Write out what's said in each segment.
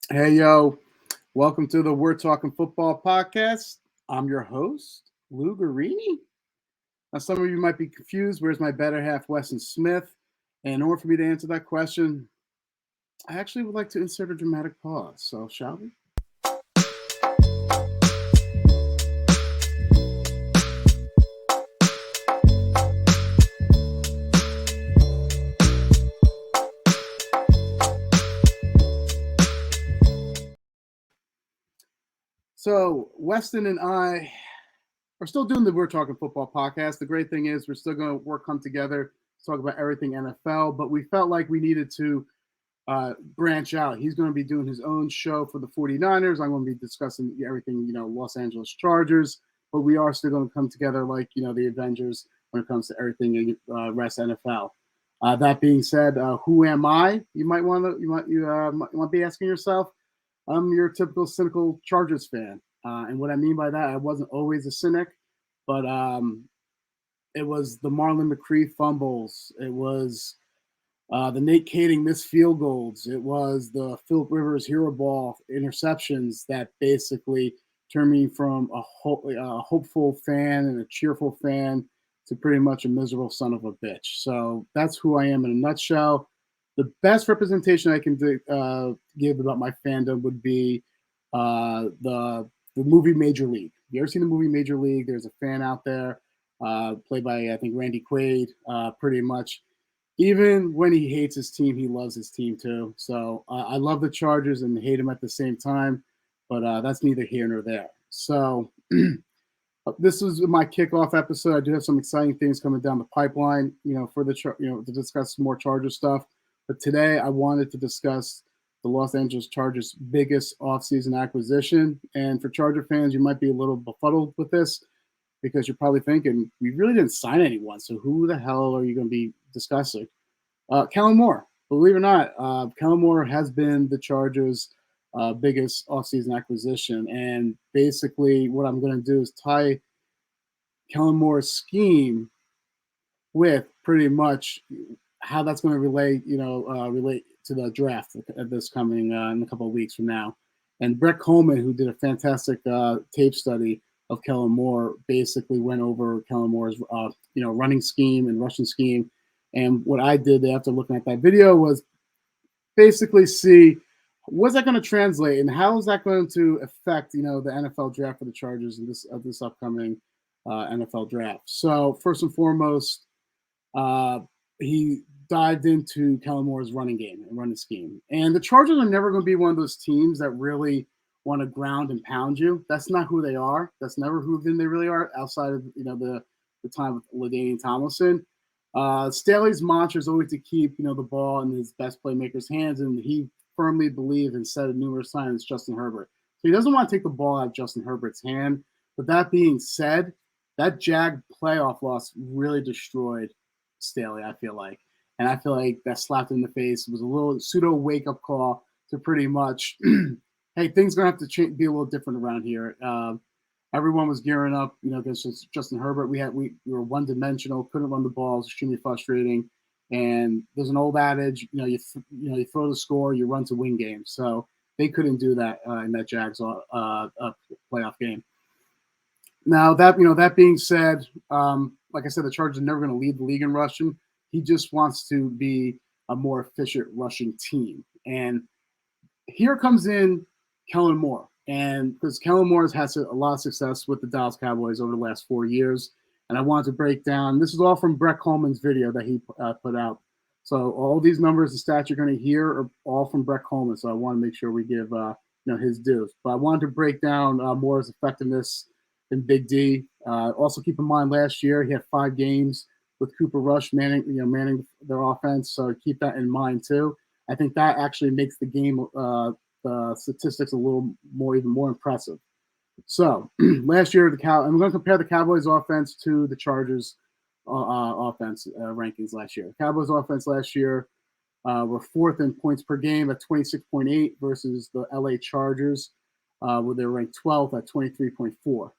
Hey, yo, welcome to the We're Talking Football podcast. I'm your host, Lou Guarini. Now, some of you might be confused. Where's my better half, Weston Smith? And in order for me to answer that question, I actually would like to insert a dramatic pause. So, shall we? So, Weston and I are still doing the We're Talking Football podcast. The great thing is we're still going to come together to talk about everything NFL, but we felt like we needed to branch out. He's going to be doing his own show for the 49ers. I'm going to be discussing everything, Los Angeles Chargers, but we are still going to come together like, the Avengers when it comes to everything rest NFL. That being said, who am I? You might be asking yourself. I'm your typical cynical Chargers fan, and what I mean by that, I wasn't always a cynic, but it was the Marlon McCree fumbles. It was the Nate Kading missed field goals. It was the Philip Rivers hero ball interceptions that basically turned me from a hopeful fan and a cheerful fan to pretty much a miserable son of a bitch. So that's who I am in a nutshell. The best representation I can give about my fandom would be the movie Major League. You ever seen the movie Major League? There's a fan out there, played by I think Randy Quaid, pretty much even when he hates his team, he loves his team too. So I love the Chargers and hate them at the same time, but that's neither here nor there. So this is my kickoff episode. I do have some exciting things coming down the pipeline, for the to discuss some more Charger stuff. But today I wanted to discuss the Los Angeles Chargers' biggest offseason acquisition. And for Charger fans, you might be a little befuddled with this because you're probably thinking we really didn't sign anyone. So who the hell are you going to be discussing? Kellen Moore. Believe it or not, Kellen Moore has been the Chargers' biggest offseason acquisition. And basically, what I'm going to do is tie Kellen Moore's scheme with pretty much how that's going to relate to the draft this coming in a couple of weeks from now. And Brett Coleman, who did a fantastic tape study of Kellen Moore, basically went over Kellen Moore's running scheme and rushing scheme. And what I did after looking at that video was basically see what's that going to translate and how is that going to affect the NFL draft for the Chargers in this upcoming NFL draft. So first and foremost, uh, he dived into Kellen Moore's running game and running scheme. And the Chargers are never going to be one of those teams that really want to ground and pound you. That's not who they are. That's never who they really are outside of the time with LaDainian Tomlinson. Staley's mantra is always to keep the ball in his best playmaker's hands, and he firmly believes and said it numerous times Justin Herbert. So he doesn't want to take the ball out of Justin Herbert's hand. But that being said, that Jag playoff loss really destroyed Staley, I feel like. And I feel like that slapped in the face was a little pseudo wake up call to pretty much, hey, things are going to have to be a little different around here. Everyone was gearing up, against Justin Herbert. We were one dimensional, couldn't run the ball, it was extremely frustrating. And there's an old adage, you throw the score, you run to win games. So they couldn't do that in that Jags playoff game. Now that being said, like I said, the Chargers are never going to lead the league in rushing. He just wants to be a more efficient rushing team, and here comes in Kellen Moore, and because Kellen Moore has had a lot of success with the Dallas Cowboys over the last 4 years, and I wanted to break down. This is all from Brett Coleman's video that he put out. So all these numbers and stats you're going to hear are all from Brett Coleman. So I want to make sure we give his dues. But I wanted to break down Moore's effectiveness in Big D. Also, keep in mind last year he had 5 games with Cooper Rush manning their offense. So keep that in mind too. I think that actually makes the game the statistics a little more, even more impressive. So last year, I'm going to compare the Cowboys offense to the Chargers offense rankings last year. The Cowboys offense last year were 4th in points per game at 26.8 versus the LA Chargers, where they were ranked 12th at 23.4.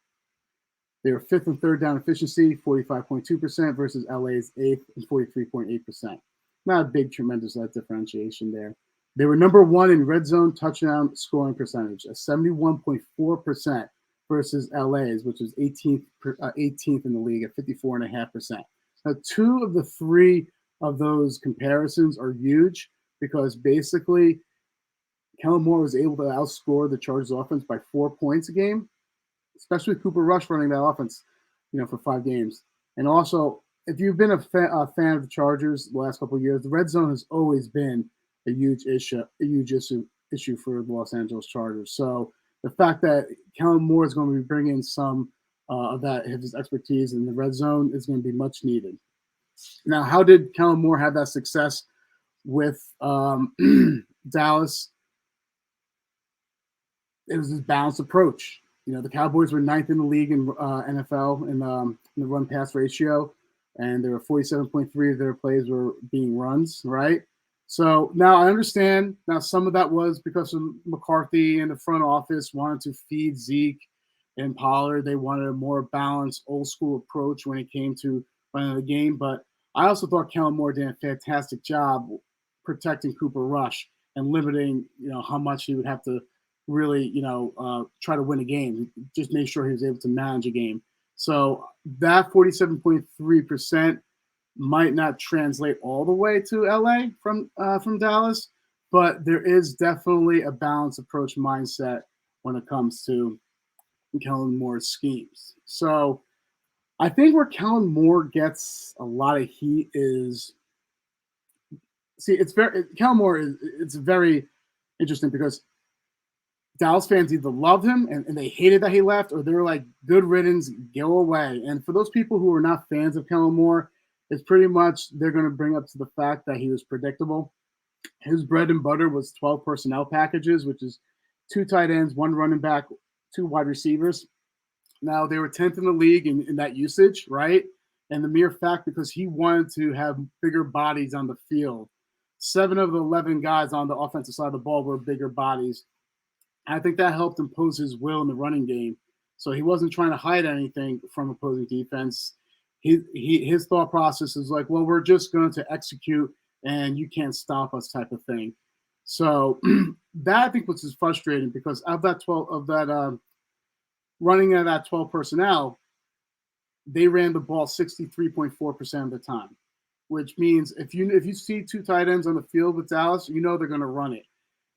They were 5th and 3rd down efficiency, 45.2% versus LA's 8th and 43.8%. Not a big, tremendous differentiation there. They were number one in red zone touchdown scoring percentage, a 71.4% versus LA's, which is 18th in the league at 54.5%. Now, two of the three of those comparisons are huge because basically Kellen Moore was able to outscore the Chargers offense by 4 points a game, especially with Cooper Rush running that offense, for 5 games. And also, if you've been a fan of the Chargers the last couple of years, the red zone has always been a huge issue for the Los Angeles Chargers. So the fact that Kellen Moore is going to be bringing some of his expertise in the red zone is going to be much needed. Now, how did Kellen Moore have that success with Dallas? It was this balanced approach. The Cowboys were 9th in the league in NFL in the run pass ratio, and there were 47.3 of their plays were being runs, right? So now I understand. Now some of that was because of McCarthy and the front office wanted to feed Zeke and Pollard. They wanted a more balanced, old school approach when it came to running the game. But I also thought Kellen Moore did a fantastic job protecting Cooper Rush and limiting, how much he would have to really, try to win a game. Just make sure he was able to manage a game. So that 47.3% might not translate all the way to LA from Dallas, but there is definitely a balanced approach mindset when it comes to Kellen Moore's schemes. So I think where Kellen Moore gets a lot of heat is, Kellen Moore it's very interesting because Dallas fans either love him and they hated that he left, or they were like, good riddance, go away. And for those people who are not fans of Kellen Moore, it's pretty much they're going to bring up to the fact that he was predictable. His bread and butter was 12 personnel packages, which is 2 tight ends, 1 running back, 2 wide receivers. Now, they were 10th in the league in that usage, right? And the mere fact because he wanted to have bigger bodies on the field. 7 of the 11 guys on the offensive side of the ball were bigger bodies. I think that helped impose his will in the running game. So he wasn't trying to hide anything from opposing defense. His thought process is like, well, we're just going to execute and you can't stop us type of thing. So that I think was just frustrating because of that running of that 12 personnel, they ran the ball 63.4% of the time, which means if you see 2 tight ends on the field with Dallas, they're going to run it.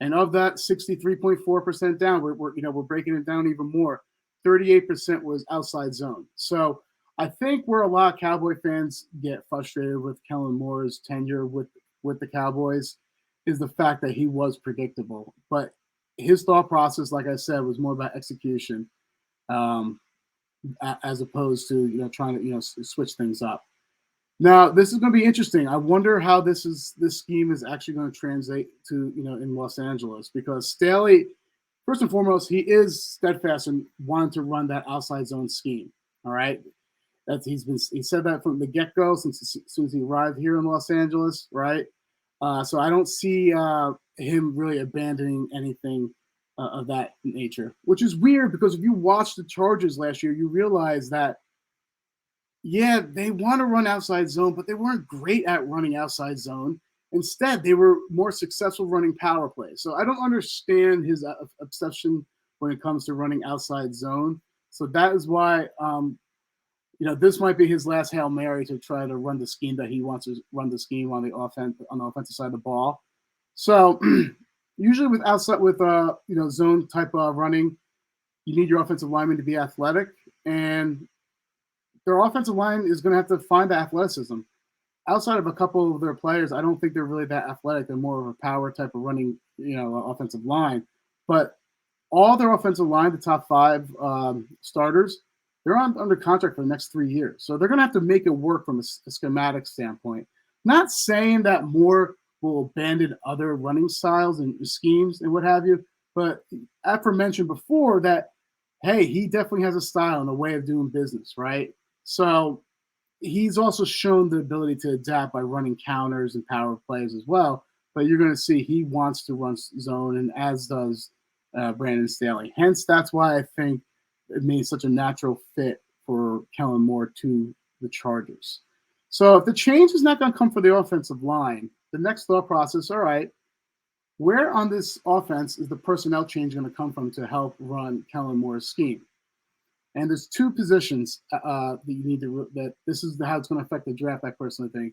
And of that 63.4% down, we're breaking it down even more. 38% was outside zone. So I think where a lot of Cowboy fans get frustrated with Kellen Moore's tenure with the Cowboys is the fact that he was predictable. But his thought process, like I said, was more about execution as opposed to trying to switch things up. Now, this is going to be interesting. I wonder how this scheme is actually going to translate to, in Los Angeles, because Staley, first and foremost, he is steadfast in wanting to run that outside zone scheme. All right. He said that from the get-go since soon as he arrived here in Los Angeles. Right. So I don't see him really abandoning anything of that nature, which is weird because if you watch the Chargers last year, you realize that, yeah, they want to run outside zone, but they weren't great at running outside zone. Instead, they were more successful running power plays. So I don't understand his obsession when it comes to running outside zone. So that is why, this might be his last Hail Mary to try to run the scheme that he wants to run the scheme on the offensive side of the ball. So usually with zone type of running, you need your offensive lineman to be athletic, and their offensive line is going to have to find the athleticism. Outside of a couple of their players, I don't think they're really that athletic. They're more of a power type of running, offensive line. But all their offensive line, the top 5 starters, they're under contract for the next 3 years. So they're going to have to make it work from a schematic standpoint. Not saying that Moore will abandon other running styles and schemes and what have you, but aforementioned before that, hey, he definitely has a style and a way of doing business, right? So he's also shown the ability to adapt by running counters and power plays as well. But you're going to see he wants to run zone, and as does Brandon Staley. Hence, that's why I think it made such a natural fit for Kellen Moore to the Chargers. So if the change is not going to come for the offensive line, the next thought process, all right, Where on this offense is the personnel change going to come from to help run Kellen Moore's scheme? And there's two positions that you need to that this is how it's going to affect the draft. I personally think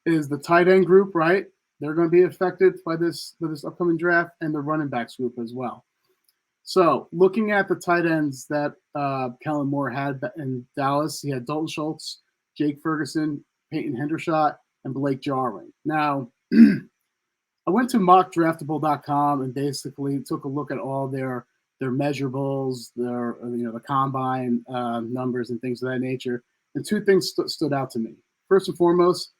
is the tight end group, right? They're going to be affected by this upcoming draft, and the running backs group as well. So looking at the tight ends that Kellen Moore had in Dallas, he had Dalton Schultz, Jake Ferguson, Peyton Hendershot, and Blake Jarwin. Now, I went to mockdraftable.com and basically took a look at all their measurables, their the combine numbers and things of that nature. And two things stood out to me. First and foremost,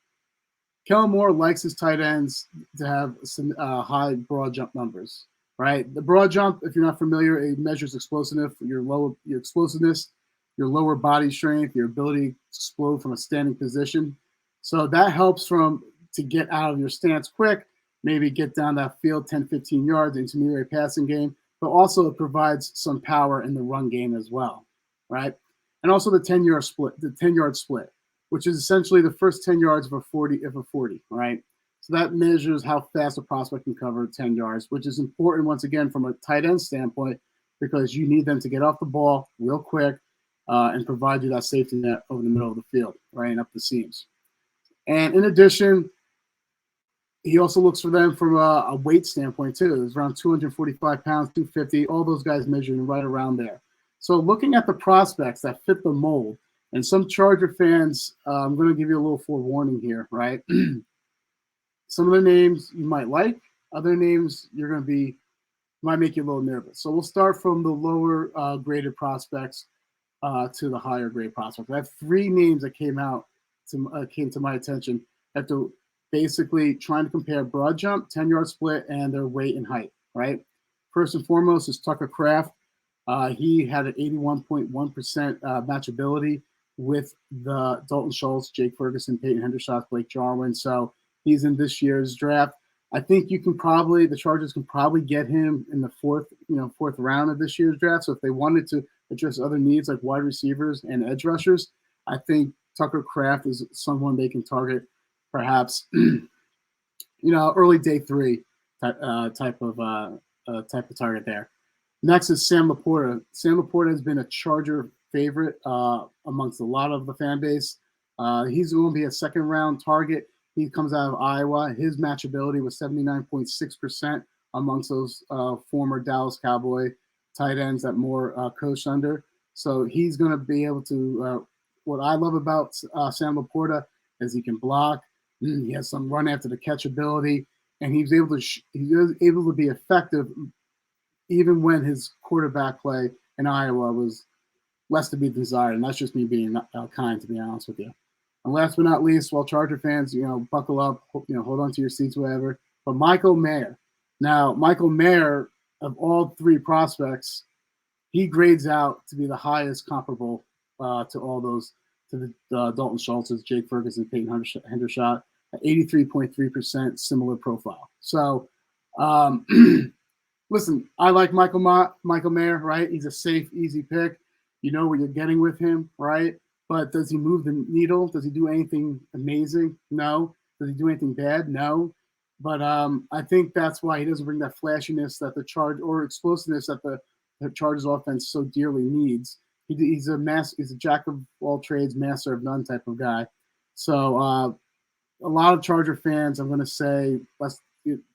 Kellen Moore likes his tight ends to have some high broad jump numbers. Right, the broad jump, if you're not familiar, it measures explosiveness, your explosiveness, your lower body strength, your ability to explode from a standing position. So that helps to get out of your stance quick, maybe get down that field 10, 15 yards, intermediate passing game, but also it provides some power in the run game as well, right? And also the 10-yard split, which is essentially the first 10 yards of a 40, right? So that measures how fast a prospect can cover 10 yards, which is important, once again, from a tight end standpoint, because you need them to get off the ball real quick and provide you that safety net over the middle of the field, right, and up the seams. And in addition, he also looks for them from a weight standpoint, too. It's around 245 pounds, 250, all those guys measuring right around there. So looking at the prospects that fit the mold, and some Charger fans, I'm going to give you a little forewarning here, right? Some of the names you might like, other names might make you a little nervous. So we'll start from the lower graded prospects to the higher grade prospects. I have three names that came to my attention after basically trying to compare broad jump, 10-yard split, and their weight and height, right? First and foremost is Tucker Kraft. He had an 81.1% matchability with the Dalton Schultz, Jake Ferguson, Peyton Hendershot, Blake Jarwin. So he's in this year's draft. I think the Chargers can probably get him in the fourth round of this year's draft. So if they wanted to address other needs like wide receivers and edge rushers, I think Tucker Kraft is someone they can target, perhaps, early day three type of target there. Next is Sam Laporta. Sam Laporta has been a Charger favorite amongst a lot of the fan base. He's going to be a second round target. He comes out of Iowa. His matchability was 79.6% amongst those former Dallas Cowboy tight ends that Moore coached under. So he's going to be able to what I love about Sam Laporta is he can block. He has some run after the catch ability, and he was able to be effective even when his quarterback play in Iowa was less to be desired. And that's just me being kind, to be honest with you. And last but not least, while Charger fans, buckle up, hold on to your seats, whatever. But Michael Mayer. Now, Michael Mayer, of all three prospects, he grades out to be the highest comparable to all those, to the Dalton Schultz's, Jake Ferguson, Peyton Hendershot, 83.3% similar profile. So, listen, I like Michael Mayer, right? He's a safe, easy pick. You know what you're getting with him, right? But does he move the needle? Does he do anything amazing? No. Does he do anything bad? No. But I think that's why he doesn't bring that flashiness that or explosiveness that the Chargers offense so dearly needs. He's a jack of all trades, master of none type of guy. So a lot of Charger fans, I'm going to say,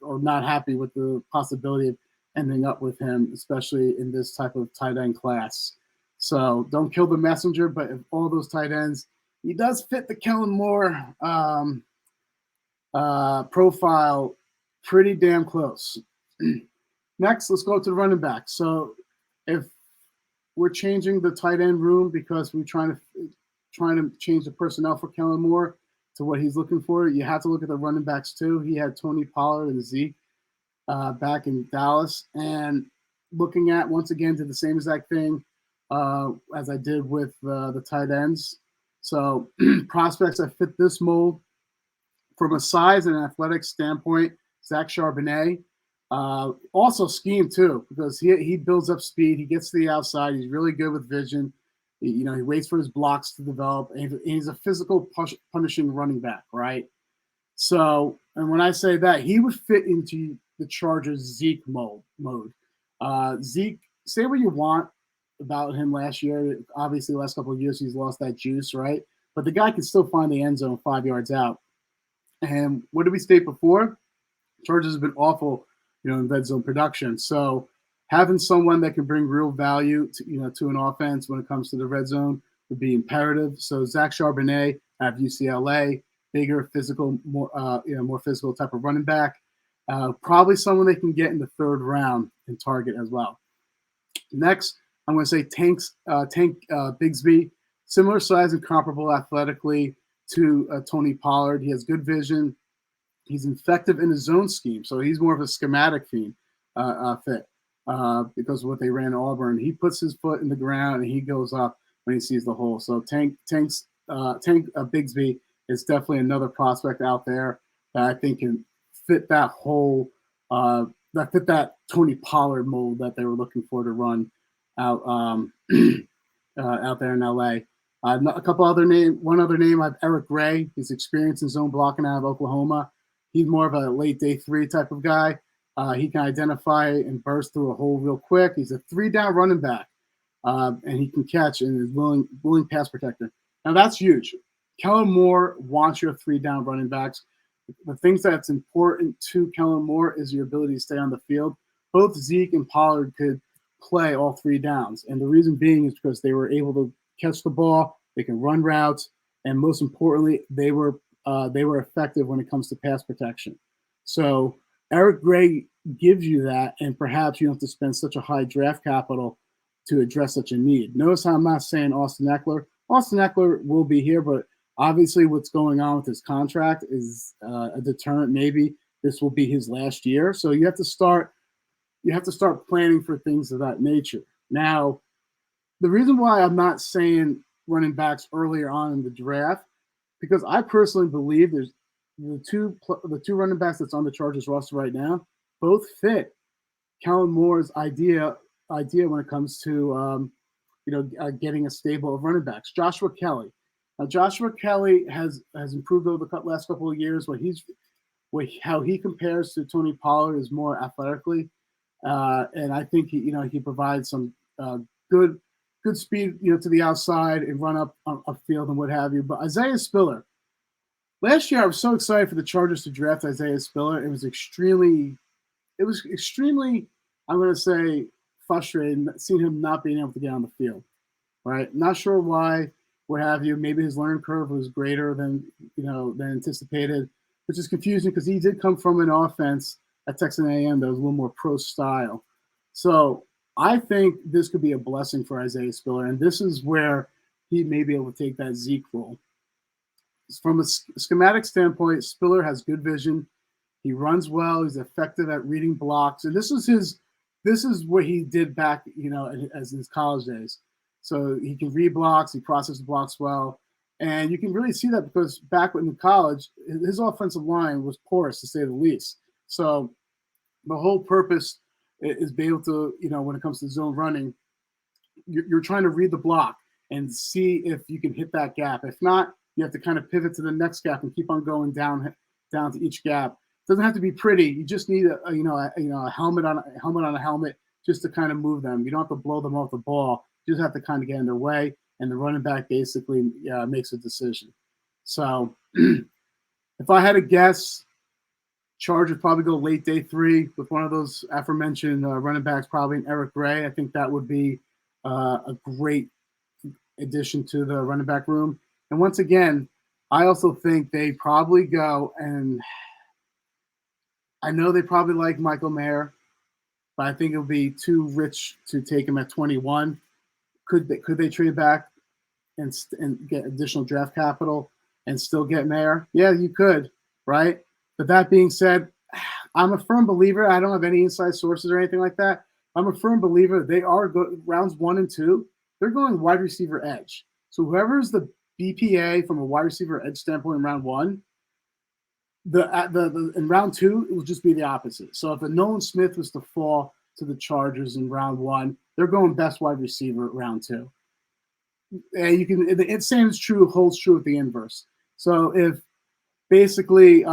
are not happy with the possibility of ending up with him, especially in this type of tight end class. So don't kill the messenger, but if all those tight ends, he does fit the Kellen Moore profile pretty damn close. Next, let's go to the running back. So if we're changing the tight end room because we're trying to change the personnel for Kellen Moore to what he's looking for, you have to look at the running backs too. He had Tony Pollard and Zeke back in Dallas, and looking at, once again, did the same exact thing as I did with the tight ends. So prospects that fit this mold from a size and athletic standpoint, Zach Charbonnet. Also scheme too, because he builds up speed. He gets to the outside. He's really good with vision. He waits for his blocks to develop. And he's a physical punishing running back, right? So, and when I say that, he would fit into the Chargers Zeke mode. Zeke, say what you want about him last year. Obviously, the last couple of years he's lost that juice, right? But the guy can still find the end zone 5 yards out. And what did we state before? Chargers have been awful, in red zone production. So having someone that can bring real value to an offense when it comes to the red zone would be imperative. So Zach Charbonnet at UCLA, bigger, physical, more physical type of running back. Probably someone they can get in the third round and target as well. Next, I'm going to say Tank Bigsby, similar size and comparable athletically to Tony Pollard. He has good vision. He's effective in his zone scheme, so he's more of a schematic fit because of what they ran at Auburn. He puts his foot in the ground and he goes up when he sees the hole. So Tank Bigsby is definitely another prospect out there that I think can fit that whole that Tony Pollard mold that they were looking for to run out out there in LA. A couple other one other name, I have Eric Gray. He's experienced in zone blocking out of Oklahoma. He's more of a late day 3 type of guy. He can identify and burst through a hole real quick. He's a 3-down running back, and he can catch and is willing pass protector. Now that's huge. Kellen Moore wants your 3-down running backs. The things that's important to Kellen Moore is your ability to stay on the field. Both Zeke and Pollard could play all 3 downs, and the reason being is because they were able to catch the ball, they can run routes, and most importantly, they were effective when it comes to pass protection. So Eric Gray gives you that, and perhaps you don't have to spend such a high draft capital to address such a need. Notice how I'm not saying Austin Eckler. Austin Eckler will be here, but obviously what's going on with his contract is a deterrent. Maybe this will be his last year. So you have to start planning for things of that nature. Now, the reason why I'm not saying running backs earlier on in the draft, because I personally believe there's the two running backs that's on the Chargers roster right now both fit Kellen Moore's idea when it comes to getting a stable of running backs. Joshua Kelly. Now Joshua Kelly has improved over the last couple of years. How he compares to Tony Pollard is more athletically, and I think he provides some good speed to the outside and run up field and what have you. But Isaiah Spiller. Last year, I was so excited for the Chargers to draft Isaiah Spiller. It was extremely, I'm going to say, frustrating seeing him not being able to get on the field. Right? Not sure why, what have you. Maybe his learning curve was greater than anticipated, which is confusing because he did come from an offense at Texas A&M that was a little more pro style. So I think this could be a blessing for Isaiah Spiller, and this is where he may be able to take that Zeke role. From a schematic standpoint, Spiller has good vision. He runs well. He's effective at reading blocks, and this is what he did back, as in his college days. So he can read blocks. He processes blocks well, and you can really see that because back in college, his offensive line was porous to say the least. So the whole purpose is be able to, when it comes to zone running, you're trying to read the block and see if you can hit that gap. If not, you have to kind of pivot to the next gap and keep on going down to each gap. It doesn't have to be pretty. You just need a helmet on a helmet just to kind of move them. You don't have to blow them off the ball. You just have to kind of get in their way, and the running back basically makes a decision. So if I had to guess, Chargers probably go late day 3 with one of those aforementioned running backs, probably an Eric Gray. I think that would be a great addition to the running back room. And once again, I also think they probably go, and I know they probably like Michael Mayer, but I think it would be too rich to take him at 21. Could they trade back and get additional draft capital and still get Mayer? Yeah, you could, right? But that being said, I'm a firm believer. I don't have any inside sources or anything like that. I'm a firm believer. They are rounds 1 and 2. They're going wide receiver edge. So whoever's the BPA from a wide receiver edge standpoint in round 1, in round 2 it will just be the opposite. So if a Nolan Smith was to fall to the Chargers in round 1, they're going best wide receiver at round 2. And you can the same is true holds true with the inverse. So if basically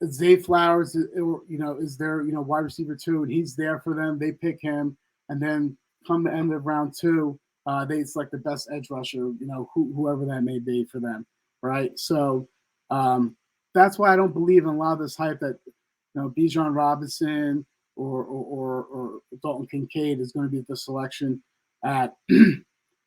Zay Flowers, is their wide receiver too, and he's there for them. They pick him, and then come the end of round two, they select the best edge rusher, whoever that may be for them, right? So that's why I don't believe in a lot of this hype that Bijan Robinson or Dalton Kincaid is going to be the selection at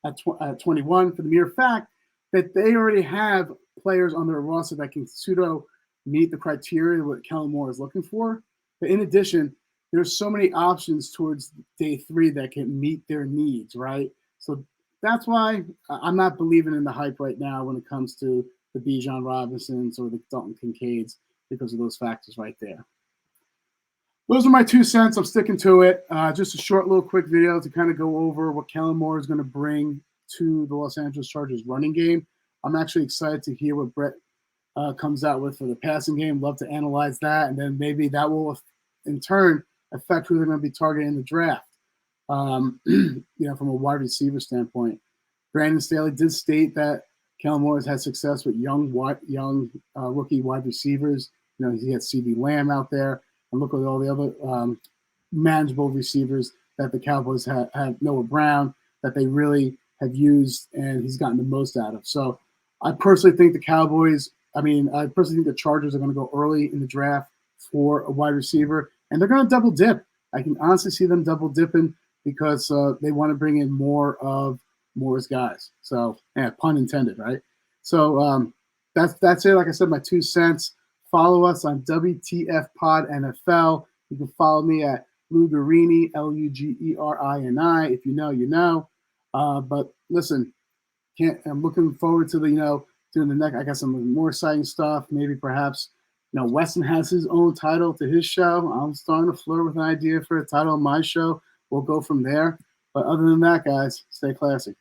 at 21 for the mere fact that they already have players on their roster that can pseudo meet the criteria of what Kellen Moore is looking for. But in addition, there's so many options towards day 3 that can meet their needs, right? So that's why I'm not believing in the hype right now when it comes to the Bijan Robinsons or the Dalton Kincaids because of those factors right there. Those are my 2 cents. I'm sticking to it. Just a short little quick video to kind of go over what Kellen Moore is going to bring to the Los Angeles Chargers running game. I'm actually excited to hear what Brett comes out with for the passing game. Love to analyze that, and then maybe that will, in turn, affect who they're going to be targeting in the draft. From a wide receiver standpoint, Brandon Staley did state that Kellen Moore has had success with young rookie wide receivers. He had CeeDee Lamb out there, and look at all the other manageable receivers that the Cowboys have. Noah Brown, that they really have used, and he's gotten the most out of. So I personally think the Chargers are going to go early in the draft for a wide receiver, and they're going to double dip. I can honestly see them double dipping because they want to bring in more of Moore's guys. So, pun intended, right? So that's it. Like I said, my 2 cents. Follow us on WTF Pod NFL. You can follow me at Lugerini, Lugerini. If you know, you know. But listen, I'm looking forward to doing the next. I got some more exciting stuff. Maybe perhaps Weston has his own title to his show. I'm starting to flirt with an idea for a title on my show. We'll go from there. But other than that, guys, stay classy.